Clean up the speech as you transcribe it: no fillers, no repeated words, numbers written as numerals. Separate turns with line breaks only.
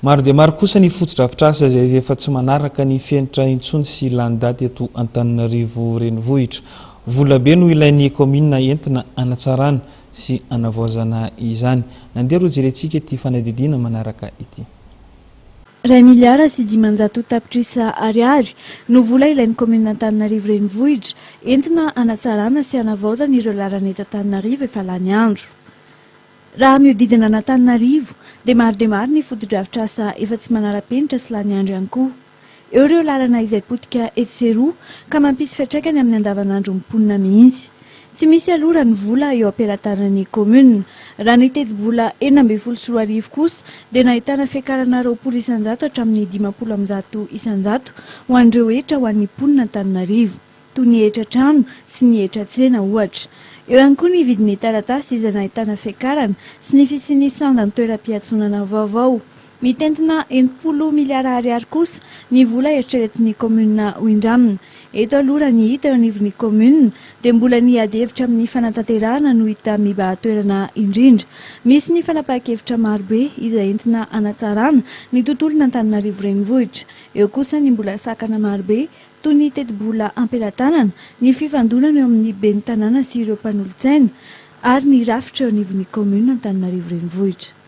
Maro dia maro kosa ny fotodrafitrasa izay efa tsy manaraka ny fienitra intsony sy landaty eto Antananarivo renivohitra. Vola be no ilain'ny commune entina anatsarana sy anavoazana izany. Nandeha ro jerentsika ity fanadidina manaraka ity.
2 miliara sy 500 tapitrisa ariary no vola ilain'ny commune Antananarivo renivohitra entina anatsarana sy anavaozana ireo lalana eto Antananarivo efa lany andro. Raha miodidina Antananarivo dia maro ny fotodrafitrasa efa tsy manara-penitra sy lany andro ihany koa. Eo ireo lalana izay potika etseroa ka mampisy fiantraikany amin'ny andavanandro mponina mihitsy. Tsy misy alora ny vola eo am-pelatanan'ny commune. Raha ny teti-bola 14,4 kosa dia nahitana fiakarana 20% hatramin'ny 50% isanjato ho an'ireo hetra ho an'ny mponina Antananarivo, toy ny hetra trano sy ny hetra tsena ohatra. Eo ihany koa ny vidin'ny taratasy izay nahitana fiakarana sy ny fisian'ny sandan'ny toeram-piatsonana vaovao. Mitentina 80 miliara ariary kosa ny vola eritreretin'ny commune ho indramina. Eto aloha ny hita eo anivon'ny commune dia mbola ny ady-hevitra amin'ny fanatanterahana no hita mibahan-toerana indrindra. Misy ny fanapahan-kevitra marobe izay entina anatsarana ny tontolon'ny Antananarivo renivohitra. Eo kosa ny mbola sakana marobe toy ny teti-bola am-pelatanana, ny fifandonana eo amin'ny ben'ny tanàna sy ireo mpanolontsaina ary ny rafitra eo anivon'ny commune Antananarivo renivohitra.